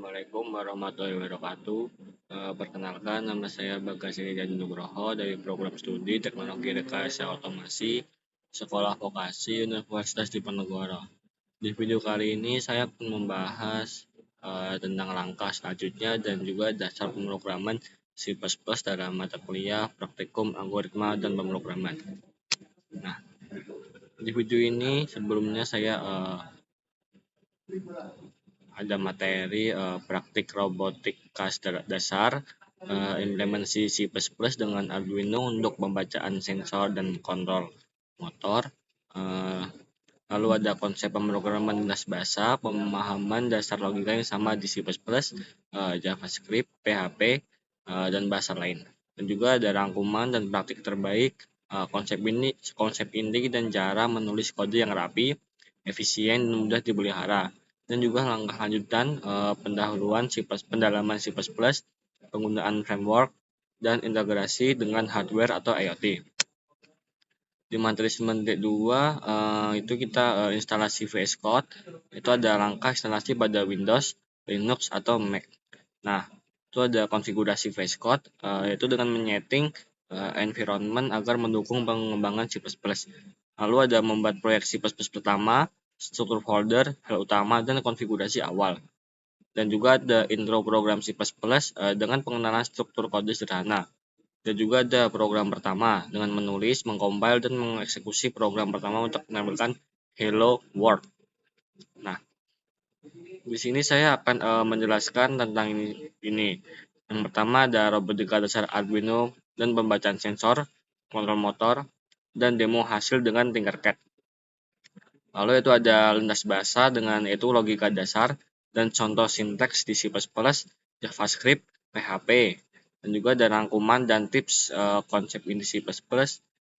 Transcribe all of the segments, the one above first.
Assalamualaikum warahmatullahi wabarakatuh. Perkenalkan, nama saya Bagas Ridwan Nugroho dari program studi Teknologi Rekayasa Otomasi Sekolah Vokasi Universitas Diponegoro. Di video kali ini saya akan membahas tentang langkah selanjutnya dan juga dasar pemrograman C++ dalam mata kuliah praktikum algoritma dan pemrograman. Nah, di video ini sebelumnya saya ada materi praktik robotika dasar, implementasi C++ dengan Arduino untuk pembacaan sensor dan kontrol motor. Lalu ada konsep pemrograman lintas bahasa, pemahaman dasar logika yang sama di C++, JavaScript, PHP, dan bahasa lain. Dan juga ada rangkuman dan praktik terbaik, konsep inti dan cara menulis kode yang rapi, efisien, dan mudah dipelihara. Dan juga langkah lanjutan, pendalaman C++, penggunaan framework, dan integrasi dengan hardware atau IoT. Di materi semester 2 itu kita instalasi VS Code, itu ada langkah instalasi pada Windows, Linux, atau Mac. Nah, itu ada konfigurasi VS Code, yaitu dengan menyeting environment agar mendukung pengembangan C++. Lalu ada membuat proyek C++ pertama, struktur folder, file utama, dan konfigurasi awal. Dan juga ada intro program C++ dengan pengenalan struktur kode sederhana. Dan juga ada program pertama dengan menulis, mengcompile, dan mengeksekusi program pertama untuk menampilkan Hello World. Nah, di sini saya akan menjelaskan tentang ini. Yang pertama ada robotika dasar Arduino dan pembacaan sensor, kontrol motor, dan demo hasil dengan Tinkercad. Lalu itu ada lintas bahasa dengan itu logika dasar dan contoh sinteks di C++, JavaScript, PHP. Dan juga ada rangkuman dan tips konsep inti C++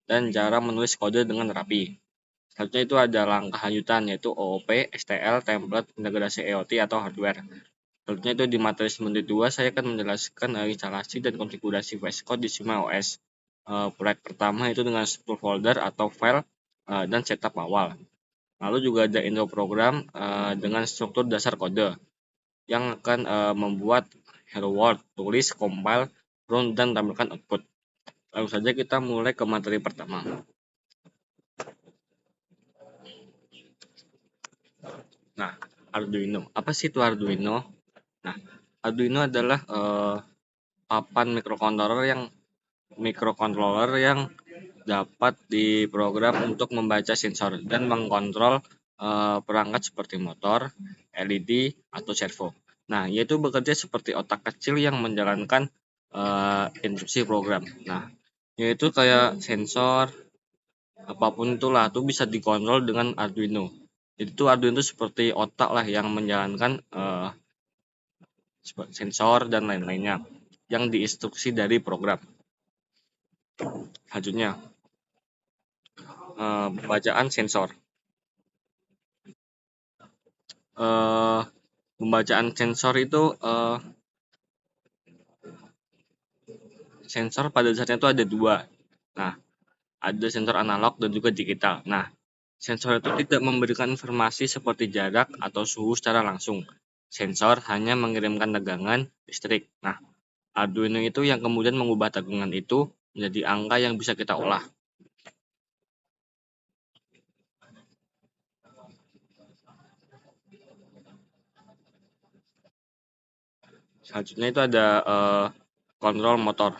dan cara menulis kode dengan rapi. Selanjutnya itu ada langkah lanjutan yaitu OOP, STL, template, integrasi IoT atau hardware. Selanjutnya itu di materi semester 2 saya akan menjelaskan instalasi dan konfigurasi VS Code di SimaOS. Proyek pertama itu dengan struktur folder atau file dan setup awal. Lalu juga ada intro program dengan struktur dasar kode yang akan membuat hello world, tulis, compile, run, dan tampilkan output. Lalu saja kita mulai ke materi pertama. Nah, Arduino. Apa sih itu Arduino? Nah, Arduino adalah papan mikrokontroller yang dapat diprogram untuk membaca sensor dan mengkontrol perangkat seperti motor, LED, atau servo. Nah, yaitu bekerja seperti otak kecil yang menjalankan instruksi program. Nah, yaitu kayak sensor, apapun itulah, itu bisa dikontrol dengan Arduino. Itu Arduino itu seperti otak lah yang menjalankan sensor dan lain-lainnya yang diinstruksi dari program. Selanjutnya, pembacaan sensor. Pembacaan sensor itu sensor pada dasarnya itu ada dua. Nah, ada sensor analog dan juga digital. Nah, sensor itu tidak memberikan informasi seperti jarak atau suhu secara langsung. Sensor hanya mengirimkan tegangan listrik. Nah, Arduino itu yang kemudian mengubah tegangan itu menjadi angka yang bisa kita olah. Selanjutnya itu ada kontrol motor.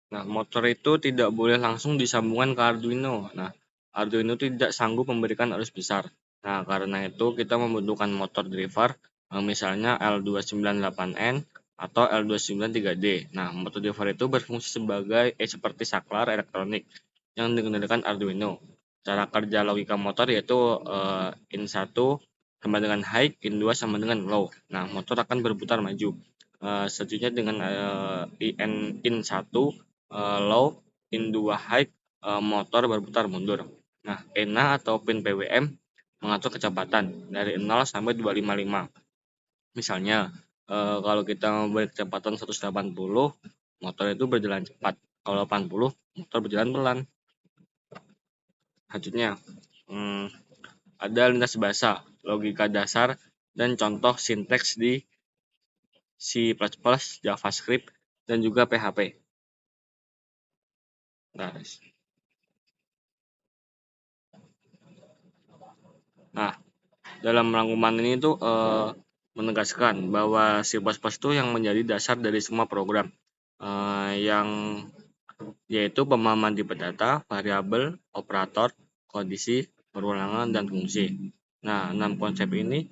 Nah, motor itu tidak boleh langsung disambungkan ke Arduino. Nah, Arduino tidak sanggup memberikan arus besar. Nah, karena itu kita membutuhkan motor driver, misalnya L298N atau L293D. Nah, motor driver itu berfungsi seperti saklar elektronik yang dikendalikan Arduino. Cara kerja logika motor yaitu in1 sama dengan high, in2 sama dengan low. Nah, motor akan berputar maju. Selanjutnya dengan in1 low, in2 high, motor berputar mundur. Nah, ENA atau pin PWM mengatur kecepatan dari 0 sampai 255. Misalnya, kalau kita memberi kecepatan 180, motor itu berjalan cepat. Kalau 80, motor berjalan pelan. Selanjutnya, ada lintas bahasa, logika dasar, dan contoh sinteks di C++, JavaScript, dan juga PHP. Nah, dalam rangkuman ini tuh menegaskan bahwa C++ itu yang menjadi dasar dari semua program, yang yaitu pemahaman tipe data, variabel, operator, kondisi, perulangan, dan fungsi. Nah, 6 konsep ini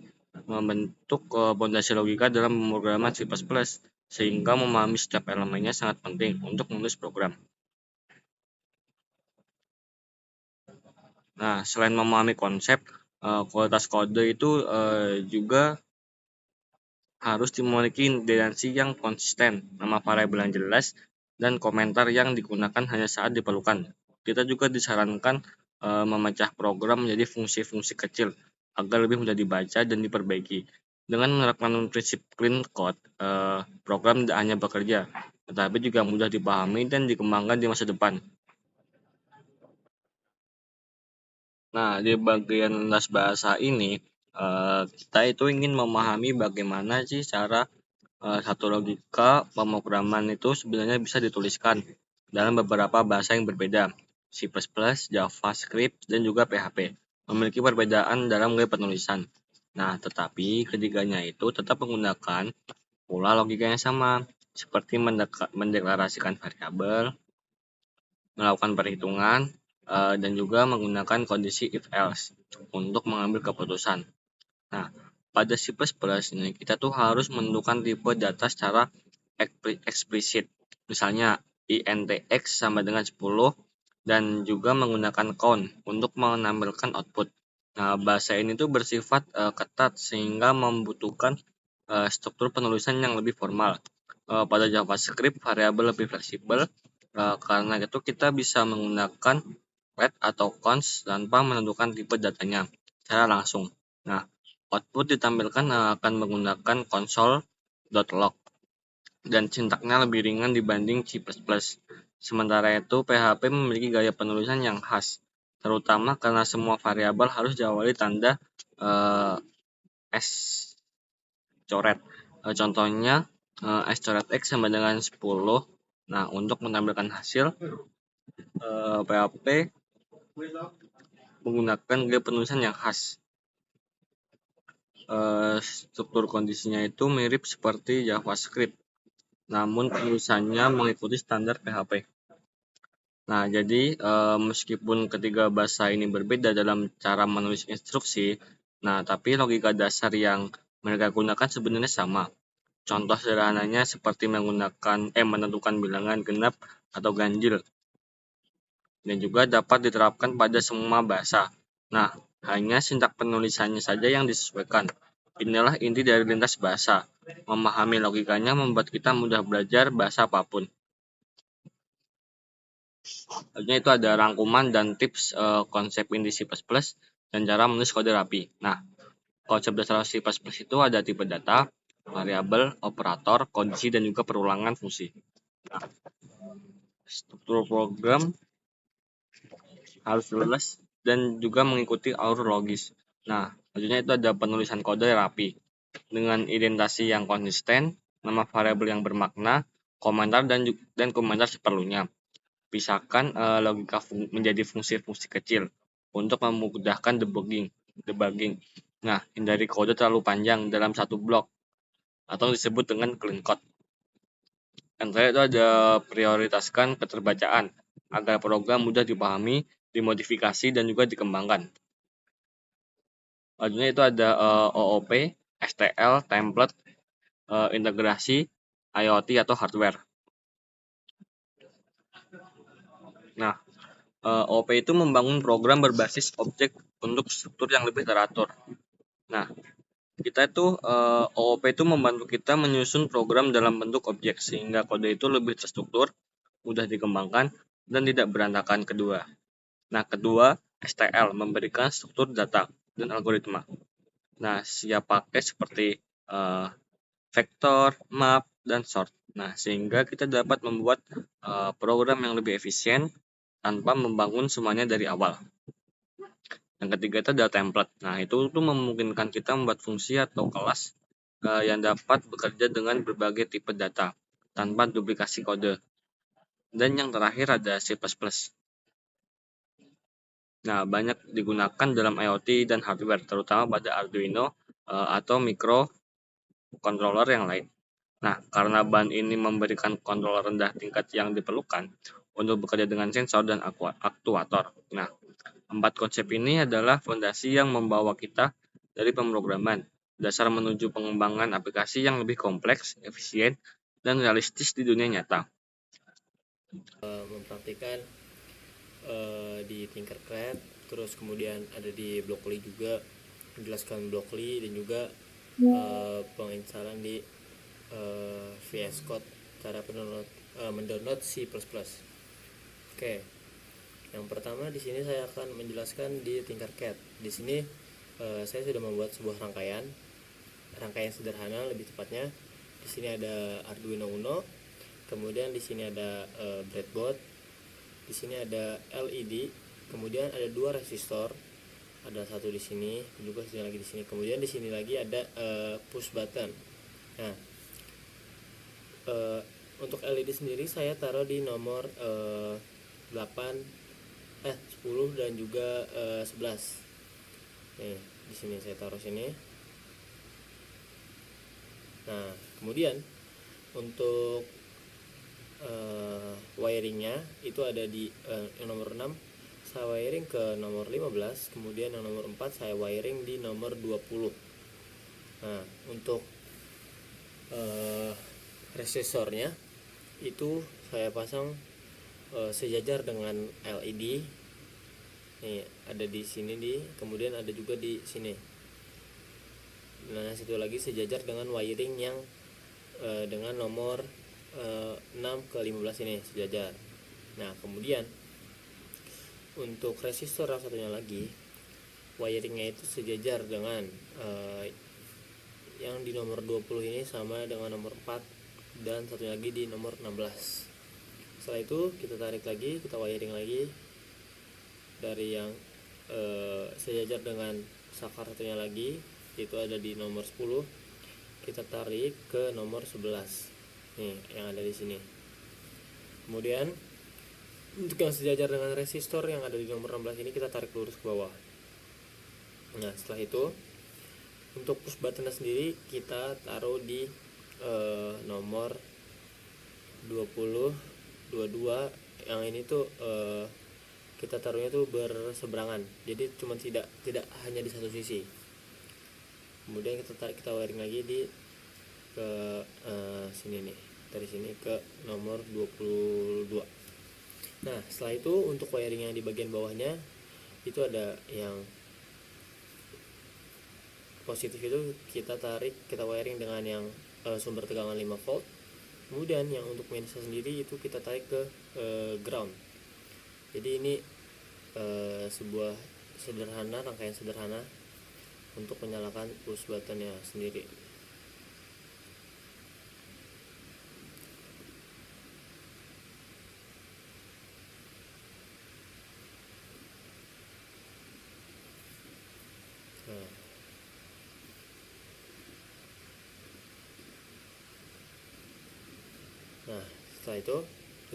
membentuk fondasi logika dalam pemrograman C++, sehingga memahami setiap elemennya sangat penting untuk menulis program. Nah, selain memahami konsep, kualitas kode itu juga harus dimiliki independensi yang konsisten, nama variabel yang jelas, dan komentar yang digunakan hanya saat diperlukan. Kita juga disarankan memecah program menjadi fungsi-fungsi kecil agar lebih mudah dibaca dan diperbaiki. Dengan menerapkan prinsip clean code, program tidak hanya bekerja, tetapi juga mudah dipahami dan dikembangkan di masa depan. Nah, di bagian lintas bahasa ini, kita itu ingin memahami bagaimana sih cara satu logika pemrograman itu sebenarnya bisa dituliskan dalam beberapa bahasa yang berbeda. C++, JavaScript, dan juga PHP memiliki perbedaan dalam gaya penulisan. Nah, tetapi ketiganya itu tetap menggunakan pola logika yang sama, seperti mendeklarasikan variabel, melakukan perhitungan, dan juga menggunakan kondisi if else untuk mengambil keputusan. Nah, pada C++ ini kita tuh harus menentukan tipe data secara eksplisit. Misalnya intx sama dengan 10 dan juga menggunakan count untuk menampilkan output. Nah, bahasa ini tuh bersifat ketat sehingga membutuhkan struktur penulisan yang lebih formal. Pada JavaScript variabel lebih fleksibel, karena itu kita bisa menggunakan let atau const tanpa menentukan tipe datanya secara langsung. Nah, output ditampilkan akan menggunakan console.log dan sintaknya lebih ringan dibanding C++. Sementara itu, PHP memiliki gaya penulisan yang khas, terutama karena semua variabel harus diawali tanda S coret. Contohnya S coret X sama dengan 10. Nah, untuk menampilkan hasil, PHP menggunakan gaya penulisan yang khas. Struktur kondisinya itu mirip seperti JavaScript, namun penulisannya mengikuti standar PHP. Nah, jadi meskipun ketiga bahasa ini berbeda dalam cara menulis instruksi, nah tapi logika dasar yang mereka gunakan sebenarnya sama. Contoh sederhananya seperti menentukan bilangan genap atau ganjil, dan juga dapat diterapkan pada semua bahasa. Nah, hanya sintak penulisannya saja yang disesuaikan. Inilah inti dari lintas bahasa. Memahami logikanya membuat kita mudah belajar bahasa apapun. Selanjutnya itu ada rangkuman dan tips konsep inti C++ dan cara menulis kode rapi. Nah, konsep dasar C++ itu ada tipe data, variabel, operator, kondisi, dan juga perulangan fungsi. Nah, struktur program harus jelas dan juga mengikuti alur logis. Nah, selanjutnya itu ada penulisan kode rapi dengan indentasi yang konsisten, nama variabel yang bermakna, komentar dan komentar seperlunya. Pisahkan logika menjadi fungsi-fungsi kecil untuk memudahkan debugging. Nah, hindari kode terlalu panjang dalam satu blok atau disebut dengan clean code. Dan terakhir itu ada prioritaskan keterbacaan agar program mudah dipahami, dimodifikasi, dan juga dikembangkan. Selanjutnya itu ada OOP, STL, template, integrasi, IoT atau hardware. Nah, OOP itu membangun program berbasis objek untuk struktur yang lebih teratur. Nah, kita itu OOP itu membantu kita menyusun program dalam bentuk objek sehingga kode itu lebih terstruktur, mudah dikembangkan, dan tidak berantakan. Kedua, STL memberikan struktur data dan algoritma. Nah, siap pakai seperti vektor, map, dan sort. Nah, sehingga kita dapat membuat program yang lebih efisien tanpa membangun semuanya dari awal. Yang ketiga itu adalah template. Nah, itu tuh memungkinkan kita membuat fungsi atau kelas yang dapat bekerja dengan berbagai tipe data tanpa duplikasi kode. Dan yang terakhir ada C++. Nah, banyak digunakan dalam IoT dan hardware, terutama pada Arduino atau microcontroller yang lain. Nah, karena bahan ini memberikan kontrol rendah tingkat yang diperlukan untuk bekerja dengan sensor dan aktuator. Nah, 4 konsep ini adalah fondasi yang membawa kita dari pemrograman dasar menuju pengembangan aplikasi yang lebih kompleks, efisien, dan realistis di dunia nyata. Mempraktikkan di Tinkercad, terus kemudian ada di Blockly juga, menjelaskan Blockly dan juga penginstalan di VS Code, cara mendownload C++. Oke, yang pertama di sini saya akan menjelaskan di Tinkercad. Di sini saya sudah membuat sebuah rangkaian sederhana lebih tepatnya. Di sini ada Arduino Uno, kemudian di sini ada breadboard, di sini ada LED, kemudian ada 2 resistor, ada satu di sini, juga sini lagi di sini. Kemudian di sini lagi ada push button. Nah, untuk LED sendiri saya taruh di nomor 10 dan juga 11. Nih, di sini saya taruh sini. Nah, kemudian untuk wiringnya itu ada di yang nomor 6 saya wiring ke nomor 15, kemudian yang nomor 4 saya wiring di nomor 20. Nah, untuk resistornya itu saya pasang sejajar dengan LED. Nih, ada di sini kemudian ada juga di sini. Nah, satu lagi sejajar dengan wiring yang dengan nomor 6 ke 15 ini sejajar. Nah, kemudian untuk resistor yang satunya lagi wiringnya itu sejajar dengan yang di nomor 20 ini sama dengan nomor 4 dan satunya lagi di nomor 16. Setelah itu kita tarik lagi, kita wiring lagi dari yang sejajar dengan saklar satunya lagi, itu ada di nomor 10. Kita tarik ke nomor 11. Nih, yang ada di sini. Kemudian untuk yang sejajar dengan resistor yang ada di nomor 16 ini kita tarik lurus ke bawah. Nah, setelah itu untuk push button sendiri kita taruh di nomor 20, 22. Yang ini tuh kita taruhnya tuh berseberangan. Jadi cuma tidak hanya di satu sisi. Kemudian kita wiring lagi di ke sini nih. Dari sini ke nomor 22. Nah, setelah itu untuk wiring yang di bagian bawahnya itu ada yang positif, itu kita wiring dengan yang sumber tegangan 5 volt. Kemudian yang untuk minusnya sendiri itu kita tarik ke ground. Jadi ini sebuah rangkaian sederhana untuk menyalakan push buttonnya sendiri. Nah, setelah itu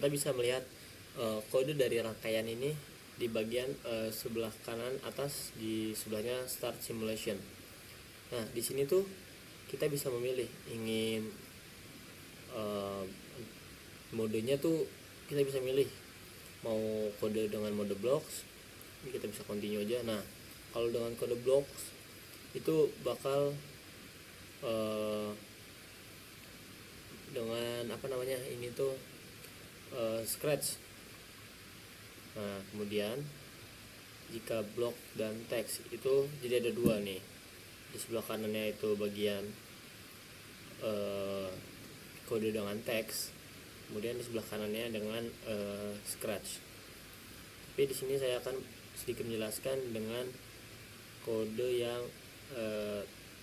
kita bisa melihat kode dari rangkaian ini di bagian sebelah kanan atas, di sebelahnya Start Simulation. Nah, di sini tuh kita bisa memilih ingin modenya tuh kita bisa milih mau kode dengan mode blocks, ini kita bisa continue aja. Nah, kalau dengan kode blocks itu bakal dengan ini tuh scratch. Nah, kemudian jika block dan teks itu jadi ada 2 nih. Di sebelah kanannya itu bagian kode dengan teks, kemudian di sebelah kanannya dengan scratch. Tapi di sini saya akan sedikit menjelaskan dengan kode yang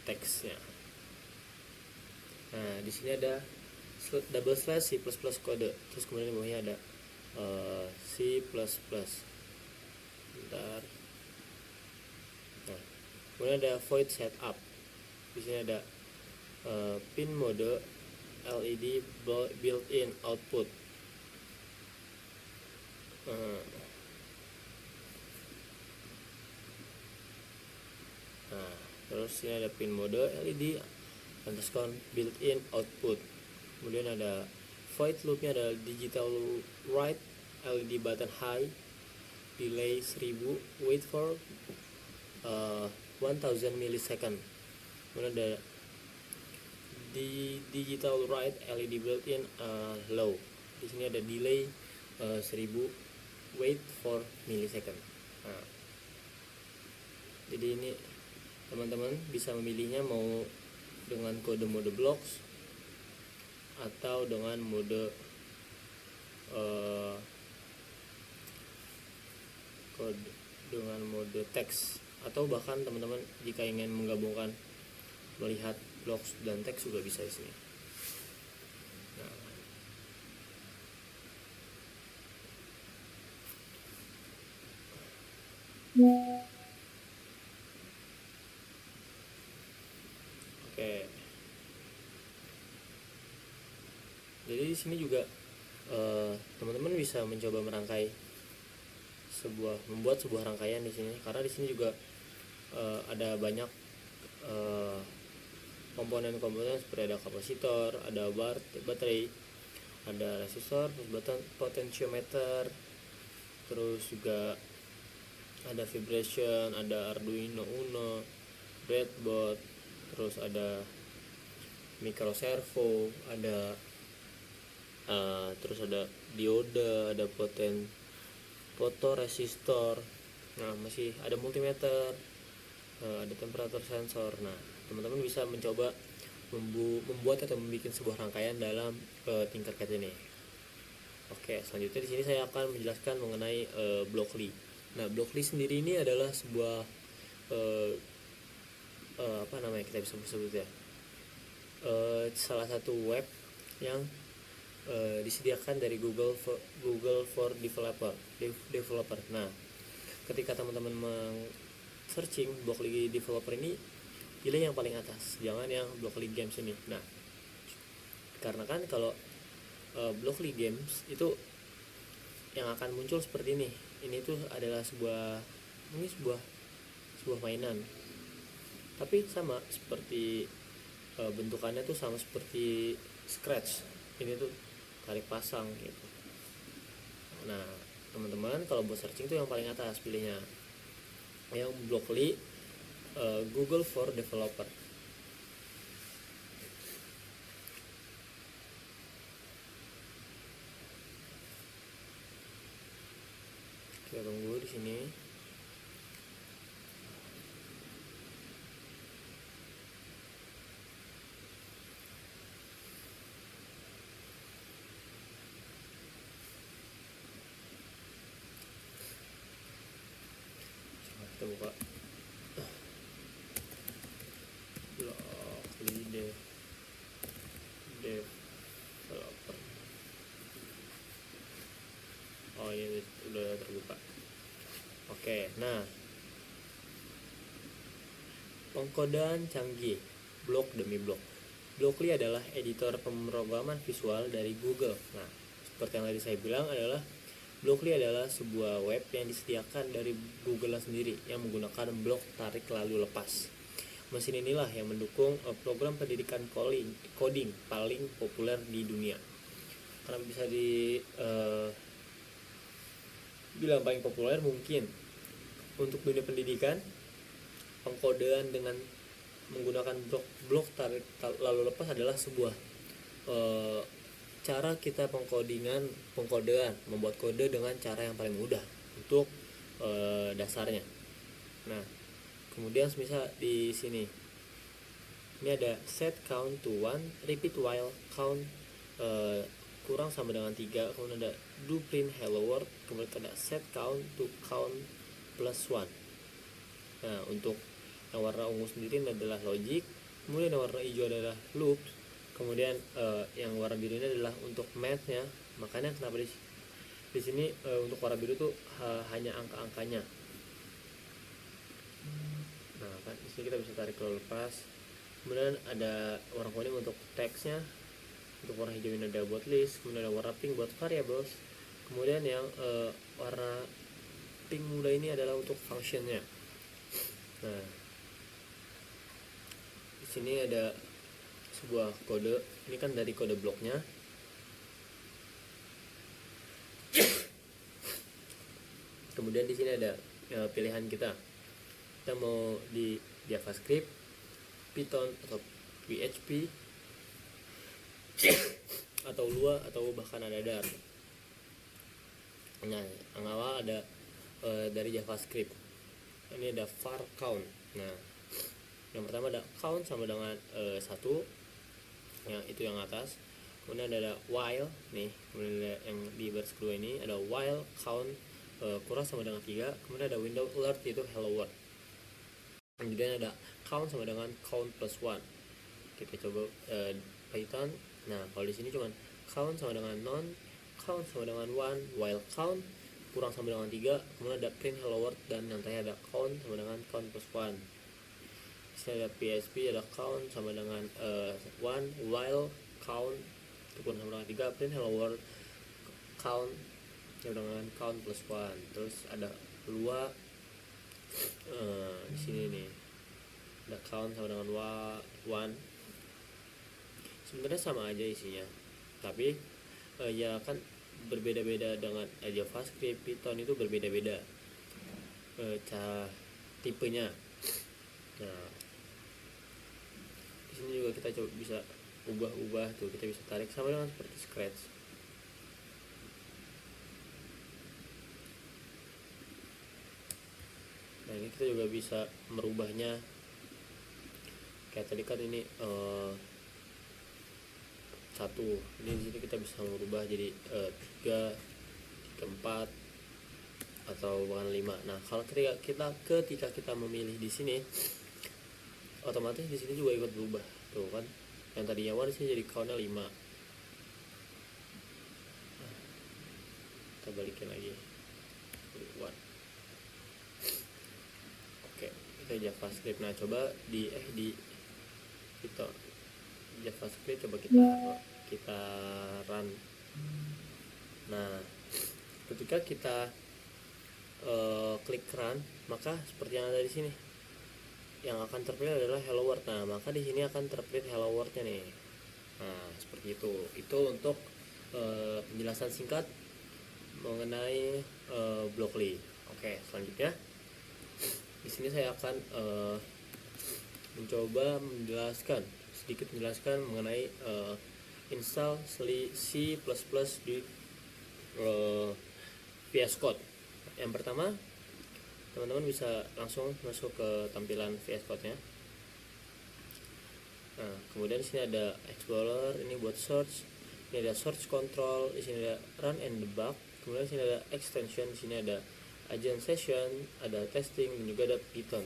teksnya. Nah, di sini ada double slash C++ kode, terus kemudian di bawahnya ada C++. Bentar. Nah, kemudian ada void setup. Di sini ada pin mode LED built-in output. Nah, terus ini ada pin mode LED underscore built-in output. Kemudian ada void loopnya ada digital write LED button high, delay 1000, wait for 1000 millisecond. Kemudian ada di digital write LED built-in low. Di sini ada delay 1000, wait for millisecond. Nah, jadi ini teman-teman bisa memilihnya mau dengan kode mode blocks atau dengan mode kode dengan mode teks, atau bahkan teman-teman jika ingin menggabungkan melihat blocks dan teks juga bisa di sini. Oke. Jadi di sini juga teman-teman bisa mencoba membuat sebuah rangkaian di sini, karena di sini juga ada banyak komponen-komponen seperti ada kapasitor, ada baterai, ada resistor, potentiometer, terus juga ada vibration, ada Arduino Uno, breadboard, terus ada micro servo, ada terus ada dioda, ada fotoresistor. Nah, masih ada multimeter, ada temperatur sensor. Nah, teman-teman bisa mencoba membuat atau membuat sebuah rangkaian dalam Tinkercad ini. Oke, selanjutnya di sini saya akan menjelaskan mengenai Blockly. Nah, Blockly sendiri ini adalah sebuah apa namanya, kita bisa sebut ya, salah satu web yang disediakan dari Google for developer. Nah, ketika teman-teman searching Blockly developer ini, pilih yang paling atas, jangan yang Blockly games ini. Nah, karena kan kalau Blockly games itu yang akan muncul seperti ini. Ini tuh adalah sebuah mainan, tapi sama seperti bentukannya tuh sama seperti Scratch. Ini tuh tarik pasang gitu. Nah, teman-teman kalau buat searching tuh yang paling atas pilihnya, yang Blockly Google for developer. Kita tunggu di sini. Kita buka Blockly developer. Oh, ini udah terbuka. Oke, nah, pengkodean canggih, blok demi blok. Blockly adalah editor pemrograman visual dari Google. Nah, seperti yang tadi saya bilang, adalah Blockly adalah sebuah web yang disediakan dari Google sendiri yang menggunakan blok tarik lalu lepas. Mesin inilah yang mendukung program pendidikan coding paling populer di dunia. Karena bisa bilang paling populer mungkin untuk dunia pendidikan, pengkodean dengan menggunakan blok tarik lalu lepas adalah sebuah cara kita pengkodean, membuat kode dengan cara yang paling mudah untuk dasarnya. Nah, kemudian misal di sini ini ada set count to 1, repeat while count kurang sama dengan 3, kemudian ada do print hello world, kemudian ada set count to count plus 1. Nah, untuk yang warna ungu sendiri adalah logic, kemudian yang warna hijau adalah loop, Kemudian yang warna biru ini adalah untuk math-nya. Makanya kenapa di sini untuk warna biru tuh hanya angka-angkanya. Nah kan di sini kita bisa tarik lalu lepas. Kemudian ada warna kuning untuk teksnya, untuk warna hijau ini ada buat list, kemudian ada warna pink buat variables, kemudian yang warna pink muda ini adalah untuk functionnya. Nah di sini ada sebuah kode, ini kan dari kode bloknya. Kemudian di sini ada pilihan kita mau di JavaScript, Python atau PHP atau Lua atau bahkan ada Dart. Nah yang awal ada dari JavaScript, ini ada var count. Nah yang pertama ada count sama dengan 1, ya itu yang atas. Kemudian ada while nih, kemudian ada yang di baris kedua ini ada while count kurang sama dengan 3. Kemudian ada window alert yaitu hello world. Kemudian ada count sama dengan count plus 1. Kita coba Python. Nah kalau di sini cuman count sama dengan non, count sama dengan 1, while count kurang sama dengan 3. Kemudian ada print hello world, dan yang terakhir ada count sama dengan count plus 1. Di sini ada PHP, ada count sama dengan 1, while count kurang sama dengan 3, print hello world, count sama dengan count plus 1. Terus ada Lua di sini nih ada count sama dengan 1. Sebenarnya sama aja isinya, tapi ya kan berbeda-beda dengan JavaScript, Python itu berbeda-beda cara tipenya. Nah di sini juga kita coba bisa ubah-ubah tuh, kita bisa tarik sama dengan seperti Scratch. Nah ini kita juga bisa merubahnya, kayak tadi kan ini 1, ini di sini kita bisa merubah jadi 3, 4 atau bahkan 5. Nah kalau ketika kita memilih di sini, otomatis di sini juga ikut berubah tuh kan, yang tadinya 1 di sini jadi countnya 5. Nah, kita balikin lagi 1. Oke, kita JavaScript. Nah coba di kita JavaScript coba kita run. Nah ketika kita klik run, maka seperti yang ada di sini, yang akan terpilih adalah hello world. Nah maka di sini akan terpilih hello world-nya nih. Nah seperti itu. Itu untuk penjelasan singkat mengenai Blockly. Oke, selanjutnya di sini saya akan mencoba sedikit menjelaskan mengenai install C++ di VS Code. Yang pertama, teman-teman bisa langsung masuk ke tampilan VS Code-nya. Nah, kemudian di sini ada Explorer, ini buat search. Ini ada search control, di sini ada run and debug. Kemudian di sini ada extension, di sini ada agent session, ada testing, dan juga ada Python.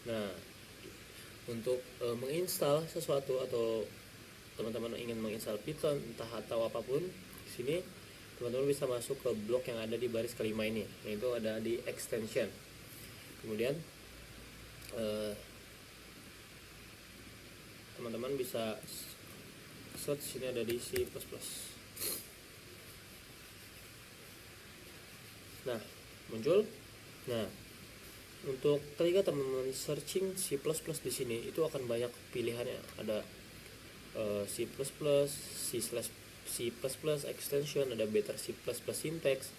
Nah, untuk menginstal sesuatu atau teman-teman ingin menginstal Python entah atau apapun, di sini teman-teman bisa masuk ke blok yang ada di baris kelima ini, yaitu ada di extension. Kemudian teman-teman bisa search, sini ada di C++. Nah muncul. Nah untuk ketika teman-teman searching C++ di sini itu akan banyak pilihannya. Ada C++, C++ extension, ada better C++ syntax,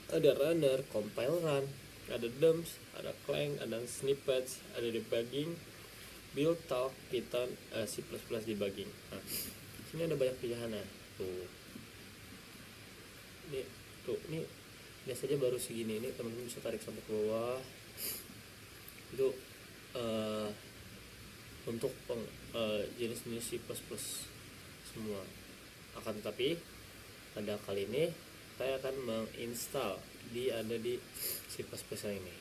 ada runner, compile run, ada dumps, ada clang, ada snippets, ada debugging, build, talk, Python, C++ debugging. Nah, sini ada banyak pilihannya. Ini biasanya baru segini. Ini teman-teman bisa tarik sampai ke bawah. Itu untuk jenis-jenis C++ semua. Akan tetapi pada kali ini saya akan menginstal ada di C++ ini.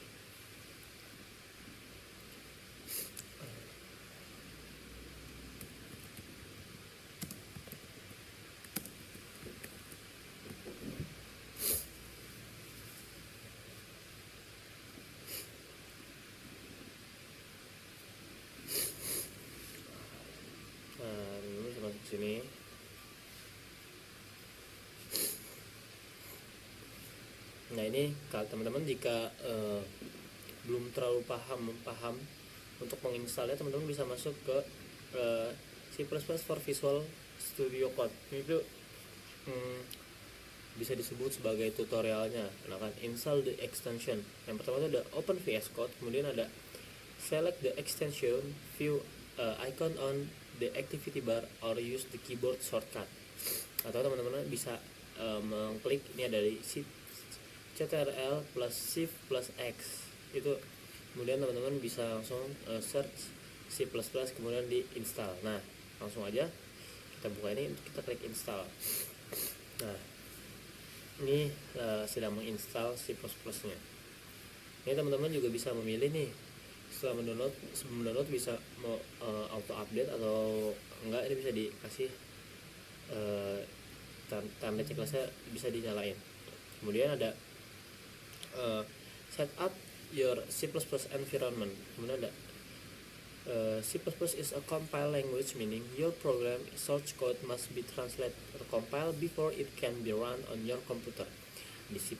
sini. Nah ini kalau teman-teman jika belum terlalu paham untuk menginstalnya, teman-teman bisa masuk ke C++ for Visual Studio Code. Itu bisa disebut sebagai tutorialnya. Nah kan, install the extension. Yang pertama itu ada open VS Code, kemudian ada select the extension, view icon on the activity bar, or use the keyboard shortcut. Atau teman-teman bisa mengklik ini ada di Ctrl plus Shift plus X, itu kemudian teman-teman bisa langsung search C++ kemudian di install. Nah langsung aja kita buka ini, kita klik install. Nah ini sedang menginstal C++ nya. Ini teman-teman juga bisa memilih nih, setelah sebelum mendownload bisa mau auto update atau enggak, ini bisa dikasih tanda checklistnya bisa dinyalain. Kemudian ada set up your C++ environment. Kemudian ada C++ is a compile language, meaning your program source code must be translated or compiled before it can be run on your computer. The C++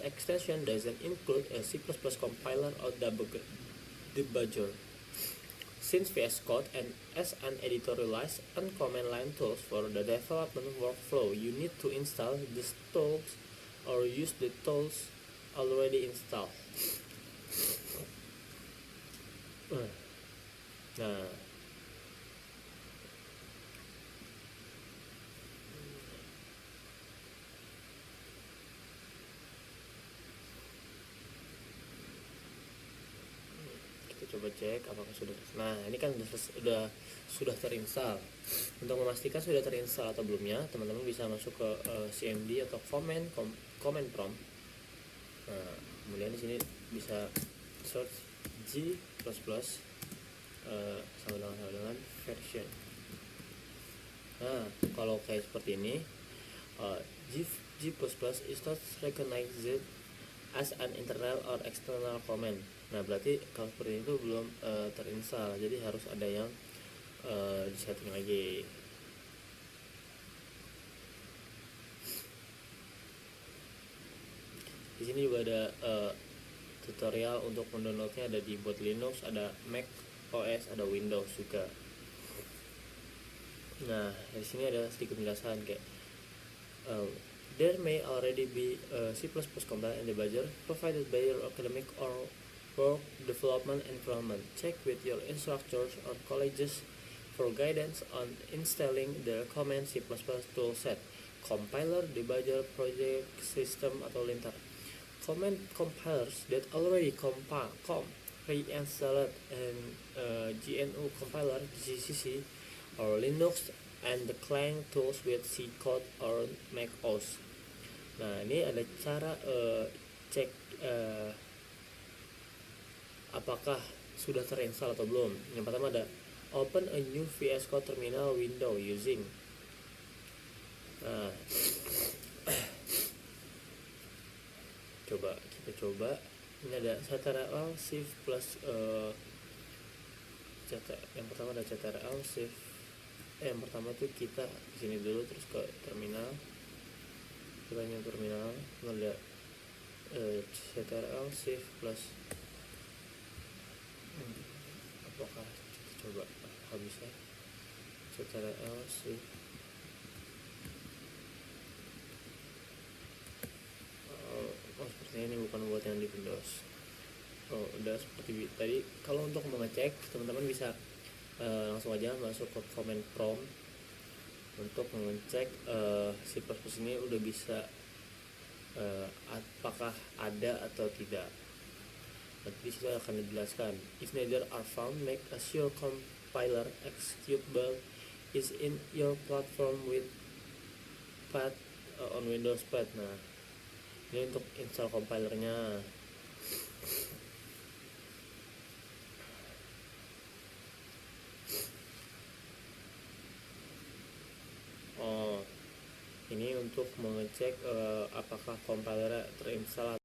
extension doesn't include a C++ compiler or debugger. Since VS Code and as an editorialized and command line tools for the development workflow, you need to install these tools or use the tools already installed. Nah, kita coba cek apakah sudah. Nah, ini kan sudah terinstall. Untuk memastikan sudah terinstall atau belumnya, teman-teman bisa masuk ke CMD atau command prompt. Nah, kemudian di sini bisa search G++ sama dengan version. Nah, kalau kayak seperti ini, G++ is not recognized as an internal or external command. Nah, berarti kalau seperti itu belum terinstall, jadi harus ada yang disetting lagi. Di sini juga ada tutorial untuk mendownloadnya, ada di buat Linux, ada Mac OS, ada Windows juga. Nah, di sini ada sedikit penjelasan kayak there may already be C++ compiler and debugger provided by your academic or work development environment. Check with your instructors or colleges for guidance on installing the command C++ toolset, compiler, debugger, project system atau lintar. Command compilers that already pre-installed and GNU compiler GCC or Linux and the client tools with C code or Mac OS. Nah, ini ada cara cek apakah sudah terinstall atau belum. Yang pertama ada open a new VS Code terminal window using. Nah, kita coba. Ini ada Ctrl Shift plus yang pertama ada Ctrl Shift. Yang pertama tuh kita di sini dulu, terus ke terminal. Kita nyalain terminal, ada Ctrl Shift plus. Apakah kita coba apakah bisa Ctrl Shift. Sepertinya ini bukan buat yang di Windows. Udah seperti tadi. Kalau untuk mengecek, teman-teman bisa langsung aja masuk ke command prompt untuk mengecek C++ ini udah bisa apakah ada atau tidak. Nanti situ akan dijelaskan. If neither are found, make sure compiler executable is in your platform with path on Windows Path. Nah, ini untuk install compilernya. Ini untuk mengecek apakah compiler terinstall